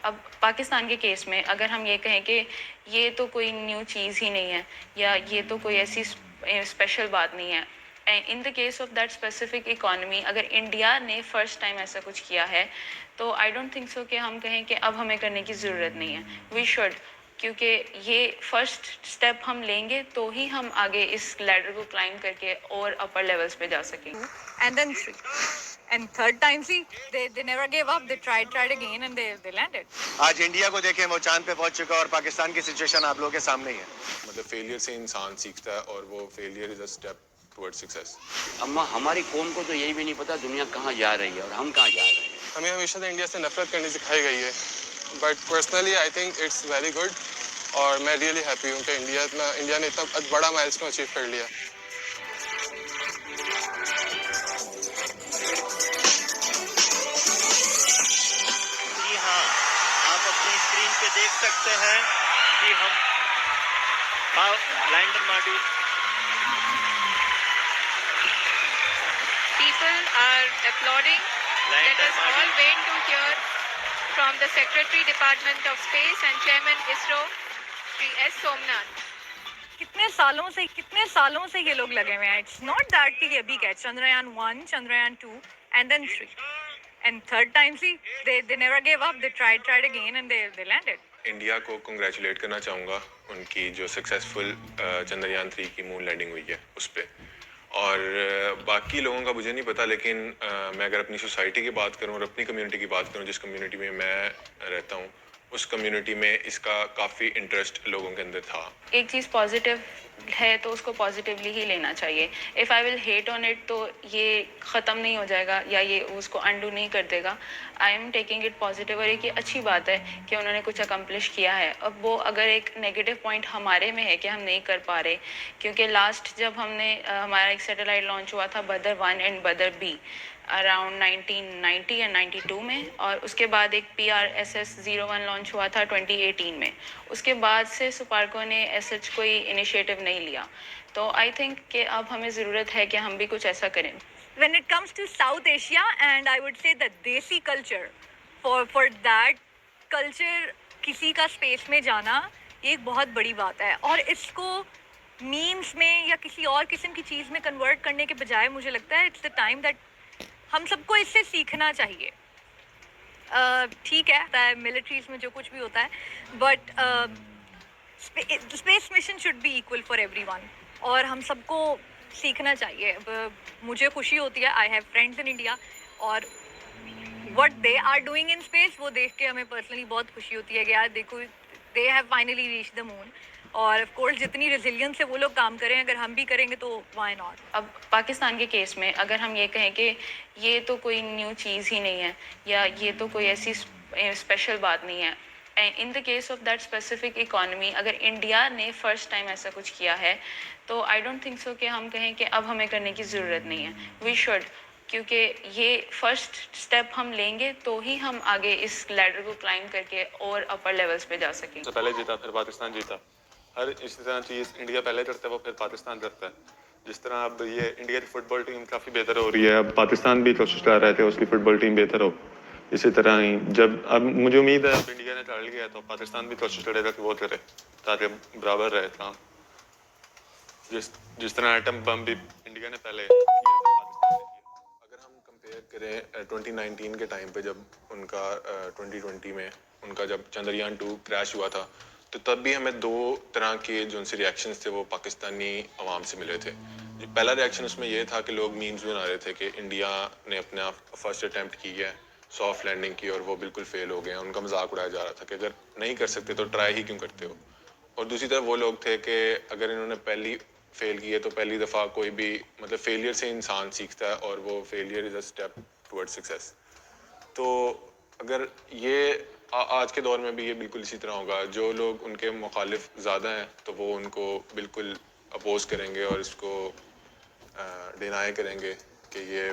अब पाकिस्तान के केस में अगर हम ये कहें कि ये तो कोई न्यू चीज़ ही नहीं है या ये तो कोई ऐसी स्पेशल बात नहीं है, in the case of that specific economy अगर इंडिया ने फर्स्ट टाइम ऐसा कुछ किया है तो आई डोंट थिंक सो कि हम कहें कि अब हमें करने की ज़रूरत नहीं है। वी शुड, क्योंकि ये फर्स्ट स्टेप हम लेंगे तो ही हम आगे इस लैडर को क्लाइंब करके और अपर लेवल्स पे जा सकेंगे। And then 3. And third time, see, they never gave up. They tried again, and they landed. आज इंडिया को देखें, वो चांद पे पहुंच चुका और पाकिस्तान की सिचुएशन आप लोगों के सामने ही है। मतलब फेलियर से इंसान सीखता है और वो failure is a step towards success. अम्मा हमारी कौम को तो यही भी नहीं पता दुनिया कहाँ जा रही है और हम कहाँ जा रहे हैं। हमें हमेशा से इंडिया से नफरत करनी सिखाई गई है, but personally I think it's very good और मैं रियली हैप्पी हूँ कि इंडिया ने इतना बड़ा माइलस्टोन अचीव कर लिया। जी हाँ, आप अपनी स्क्रीन पे देख सकते हैं कि हम lander module People are applauding. Let us all wait to hear from the Secretary Department of Space and Chairman ISRO, Sri S. Somnath. कितने सालों से ये लोग लगे हुए हैं. It's not that कि अभी क्या Chandrayaan 1, Chandrayaan 2 and then 3. And third time, see, they never gave up. They tried again, and they landed. India को कंग्रेचुलेट करना चाहूँगा उनकी जो सक्सेसफुल चंद्रयान 3 की मून लैंडिंग हुई है उस पर। और बाकी लोगों का मुझे नहीं पता, लेकिन मैं अगर अपनी सोसाइटी की बात करूँ और अपनी कम्युनिटी की बात करूँ, जिस कम्युनिटी में मैं रहता हूँ, उस कम्युनिटी में इसका काफ़ी इंटरेस्ट लोगों के अंदर था। एक चीज़ पॉजिटिव है तो उसको पॉजिटिवली ही लेना चाहिए। If I will hate on it तो ये ख़त्म नहीं हो जाएगा या ये उसको अंडू नहीं कर देगा। I am taking it positive और एक ये अच्छी बात है कि उन्होंने कुछ अकम्प्लिश किया है। अब वो अगर एक नेगेटिव पॉइंट हमारे में है कि हम नहीं कर पा रहे, क्योंकि लास्ट जब हमने हमारा एक सैटेलाइट लॉन्च हुआ था बदर 1 एंड बदर बी अराउंड 1990 या 92 में, और उसके बाद एक PRSS-01 लॉन्च हुआ था 2018 में। उसके बाद से सुपार्को ने एसएच कोई इनिशिएटिव नहीं लिया। तो आई थिंक कि अब हमें ज़रूरत है कि हम भी कुछ ऐसा करें। When it comes to South Asia, and I would say the Desi culture, for that culture किसी का स्पेस में जाना ये एक बहुत बड़ी बात है, और इसको मीम्स में या किसी और किस्म की चीज़ में कन्वर्ट करने के बजाय मुझे लगता है इट्स द टाइम दैट हम सबको इससे सीखना चाहिए। ठीक है मिलिट्रीज में जो कुछ भी होता है, but space mission should be equal for everyone और हम सबको सीखना चाहिए। मुझे खुशी होती है, I have friends in India, और what they are doing in space वो देख के हमें पर्सनली बहुत खुशी होती है कि यार देखो they have finally reach the moon. और ऑफ कोर्स जितनी रेजिलियंस से वो लोग काम करें, अगर हम भी करेंगे तो व्हाई नॉट। अब पाकिस्तान के केस में अगर हम ये कहें कि ये तो कोई न्यू चीज़ ही नहीं है या ये तो कोई ऐसी स्पेशल बात नहीं है, in the case of that specific economy अगर इंडिया ने फर्स्ट टाइम ऐसा कुछ किया है तो आई डोंट थिंक सो कि हम कहें कि अब हमें करने की ज़रूरत नहीं है। वी शुड, क्योंकि ये फर्स्ट स्टेप हम लेंगे तो ही हम आगे इस लैडर को क्लाइंब करके और अपर लेवल्स पे जा सकेंगे। तो पहले जीता फिर पाकिस्तान जीता, हर इसी तरह चीज़ इंडिया पहले करता है वो फिर पाकिस्तान करता है। जिस तरह अब ये इंडिया की फुटबॉल टीम काफ़ी बेहतर हो रही है, अब पाकिस्तान भी कोशिश कर रहे थे उसकी फुटबॉल टीम बेहतर हो। इसी तरह ही जब अब मुझे उम्मीद है अब इंडिया ने टाल गया तो पाकिस्तान भी कोशिश करेगा कि वो करे ताकि बराबर रहे था। जिस तरह एटम बम भी इंडिया ने पहले किया पाकिस्तान ने किया। अगर हम कंपेयर करें 2019 के टाइम पे जब उनका 2020 में उनका जब चंद्रयान 2 क्रैश हुआ था, तो तब भी हमें दो तरह के जो उनसे रिएक्शंस थे वो पाकिस्तानी अवाम से मिले थे। जो पहला रिएक्शन उसमें ये था कि लोग मीम्स बना रहे थे कि इंडिया ने अपना फर्स्ट अटैम्प्ट की है, सॉफ्ट लैंडिंग की और वो बिल्कुल फेल हो गए हैं। उनका मजाक उड़ाया जा रहा था कि अगर नहीं कर सकते तो ट्राई ही क्यों करते हो। और दूसरी तरफ वो लोग थे कि अगर इन्होंने पहली फेल की है तो पहली दफ़ा कोई भी मतलब फेलियर से इंसान सीखता है और वो failure is a step towards success. तो अगर ये आज के दौर में भी ये बिल्कुल इसी तरह होगा, जो लोग उनके मुखालिफ ज़्यादा हैं तो वो उनको बिल्कुल अपोज करेंगे और इसको डिनाई करेंगे कि ये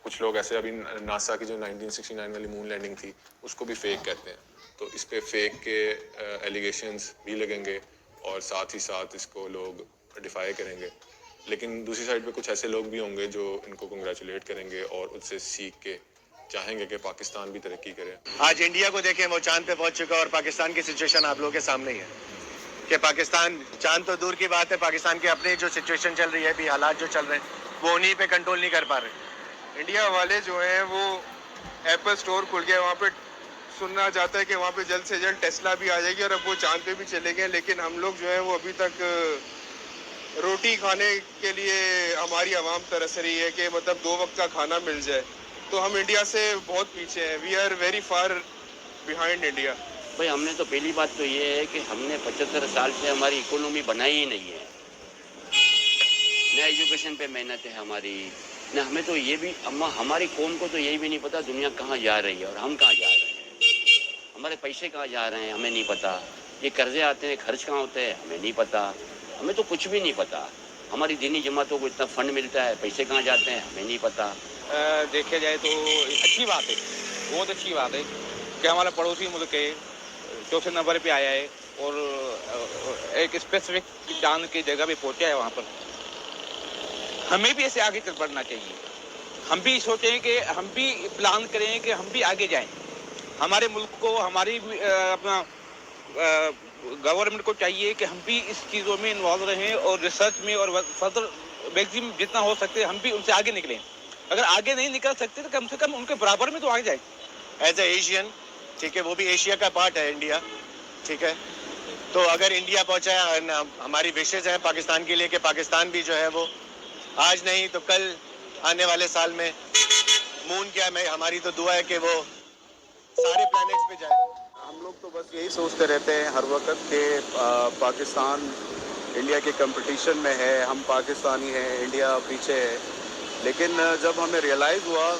कुछ लोग ऐसे अभी नासा की जो 1969 वाली मून लैंडिंग थी उसको भी फेक कहते हैं, तो इस पे फेक के एलिगेशंस भी लगेंगे और साथ ही साथ इसको लोग डिफाई करेंगे। लेकिन दूसरी साइड पे कुछ ऐसे लोग भी होंगे जो इनको कंग्रेचुलेट करेंगे और उससे सीख के चाहेंगे कि पाकिस्तान भी तरक्की करे। आज इंडिया को देखें, वो चांद पे पहुंच चुका और पाकिस्तान की सिचुएशन आप लोगों के सामने ही है कि पाकिस्तान, चांद तो दूर की बात है, पाकिस्तान की अपनी जो सिचुएशन चल रही है, भी हालात जो चल रहे हैं वो उन्हीं पे कंट्रोल नहीं कर पा रहे। इंडिया वाले जो हैं वो एप्पल स्टोर खुल गया, वहाँ पे सुनना चाहता है कि वहाँ पे जल्द से जल्द टेस्ला भी आ जाएगी और अब वो चांद पे भी चले गए, लेकिन हम लोग जो है वो अभी तक रोटी खाने के लिए हमारी आवाम तरस रही है कि मतलब 2 वक्त का खाना मिल जाए। तो हम इंडिया से बहुत पीछे हैं, we are very far behind India. भाई हमने तो पहली बात तो ये है कि हमने 75 साल से हमारी इकोनॉमी बनाई ही नहीं है, न एजुकेशन पे मेहनत है हमारी, न हमें तो ये भी हमारी कौम को तो यही भी नहीं पता दुनिया कहाँ जा रही है और हम कहाँ जा रहे हैं, हमारे पैसे कहाँ जा रहे हैं हमें नहीं पता, ये कर्जे आते हैं खर्च कहाँ होते हैं हमें नहीं पता, हमें तो कुछ भी नहीं पता, हमारी दीनी जमातों को इतना फंड मिलता है पैसे कहाँ जाते हैं हमें नहीं पता। देखा जाए तो अच्छी बात है, बहुत अच्छी बात है कि हमारा पड़ोसी मुल्क है चौथे नंबर पे आया है और एक स्पेसिफिक चांद की जगह पे पहुंचा है। वहाँ पर हमें भी ऐसे आगे चल बढ़ना चाहिए, हम भी सोचें कि हम भी प्लान करें कि हम भी आगे जाएं, हमारे मुल्क को हमारी अपना गवर्नमेंट को चाहिए कि हम भी इस चीज़ों में इन्वॉल्व रहें और रिसर्च में और फर्दर मैक्सिमम जितना हो सकते हम भी उनसे आगे निकलें। अगर आगे नहीं निकल सकते तो कम से कम उनके बराबर में तो आगे जाए। एज ए एशियन, ठीक है, वो भी एशिया का पार्ट है इंडिया, ठीक है, तो अगर इंडिया पहुंचा है, हमारी विशेष है पाकिस्तान के लिए कि पाकिस्तान भी जो है वो आज नहीं तो कल आने वाले साल में मून क्या है, हमारी तो दुआ है कि वो सारे प्लैनेट्स पे जाए। हम लोग तो बस यही सोचते रहते हैं हर वक्त कि पाकिस्तान इंडिया के कंपटीशन में है, हम पाकिस्तानी हैं, इंडिया पीछे है, लेकिन जब हमें रियलाइज़ हुआ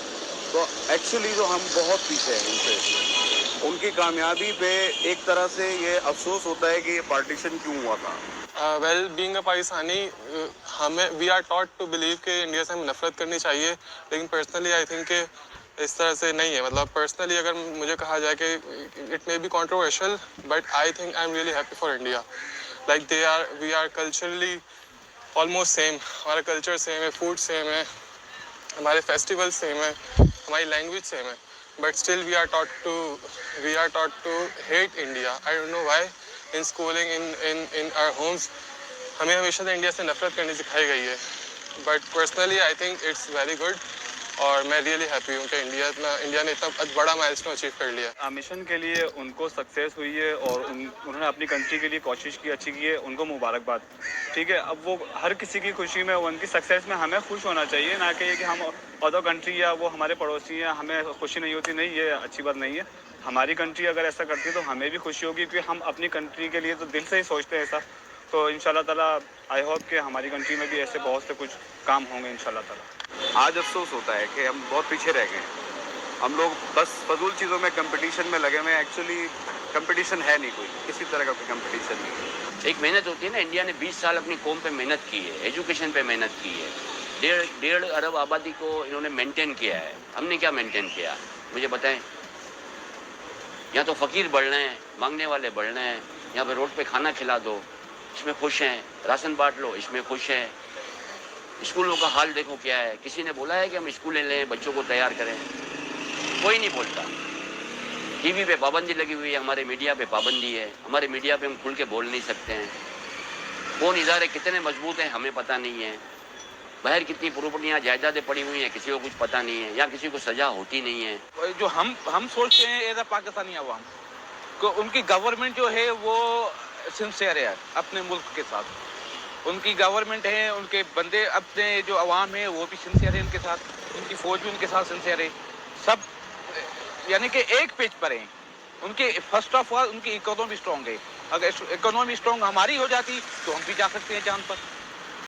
तो एक्चुअली तो हम बहुत पीछे हैं उनसे। उनकी कामयाबी पे एक तरह से ये अफसोस होता है कि ये पार्टीशन क्यों हुआ था। वेल बीइंग अ पाकिस्तानी हमें we are taught to believe कि इंडिया से हमें नफरत करनी चाहिए, लेकिन पर्सनली आई थिंक कि इस तरह से नहीं है। मतलब पर्सनली अगर मुझे कहा जाए कि it may be controversial but I think I am really happy for India. Like we are culturally almost same, हमारा कल्चर सेम है, फूड सेम है, हमारे फेस्टिवल सेम है, हमारी लैंग्वेज सेम है, but still we are taught to hate India. I don't know why. In schooling in our homes हमें हमेशा से इंडिया से नफरत करनी सिखाई गई है, but personally I think it's very good और मैं रियली हैप्पी हूँ कि इंडिया ने इतना बड़ा माइलस्टोन अचीव कर लिया। मिशन के लिए उनको सक्सेस हुई है और उन्होंने अपनी कंट्री के लिए कोशिश की, अच्छी की है, उनको मुबारकबाद। ठीक है, अब वो हर किसी की खुशी में, उनकी सक्सेस में हमें खुश होना चाहिए, ना कि कि हम अदर कंट्री या वो हमारे पड़ोसी हैं हमें खुशी नहीं होती। नहीं, ये अच्छी बात नहीं है। हमारी कंट्री अगर ऐसा करती है तो हमें भी खुशी होगी, क्योंकि हम अपनी कंट्री के लिए तो दिल से ही सोचते हैं ऐसा। तो इंशाल्लाह ताला आई होप कि हमारी कंट्री में भी ऐसे बहुत से कुछ काम होंगे इंशाल्लाह ताला। आज अफसोस होता है कि हम बहुत पीछे रह गए, हम लोग बस फजूल चीज़ों में कंपटीशन में लगे हुए हैं। एक्चुअली कंपटीशन है नहीं, कोई किसी तरह का कोई कंपटीशन नहीं। एक मेहनत होती है ना, इंडिया ने 20 साल अपनी कौम पे मेहनत की है, एजुकेशन पे मेहनत की है, 1.5 अरब आबादी को इन्होंने मेंटेन किया है। हमने क्या मेंटेन किया मुझे बताएं? यहाँ तो फ़कीर बढ़ रहे हैं, मांगने वाले बढ़ रहे हैं। यहाँ पे रोड पे खाना खिला दो, इसमें खुश हैं, राशन बांट लो, इसमें खुश हैं। स्कूलों का हाल देखो क्या है। किसी ने बोला है कि हम स्कूलें लें, बच्चों को तैयार करें? कोई नहीं बोलता। टीवी पे पाबंदी लगी हुई है, हमारे मीडिया पे पाबंदी है, हमारे मीडिया पे हम खुल के बोल नहीं सकते हैं। कौन इदारे कितने मजबूत हैं हमें पता नहीं है। बाहर कितनी प्रॉपर्टियाँ जायदादें पड़ी हुई हैं किसी को कुछ पता नहीं है, या किसी को सजा होती नहीं है। जो हम सोचते हैं एज अ पाकिस्तानी अवाम को, उनकी गवर्नमेंट जो है वो सिंसियर है अपने मुल्क के साथ। उनकी गवर्नमेंट है, उनके बंदे अपने जो अवाम है वो भी सिंसियर है उनके साथ, उनकी फ़ौज भी उनके साथ सिंसियर है, सब यानी कि एक पेज पर हैं। उनके फर्स्ट ऑफ ऑल उनकी इकोनॉमी स्ट्रॉन्ग है। अगर इकोनॉमी स्ट्रॉन्ग हमारी हो जाती तो हम भी जा सकते हैं चांद पर।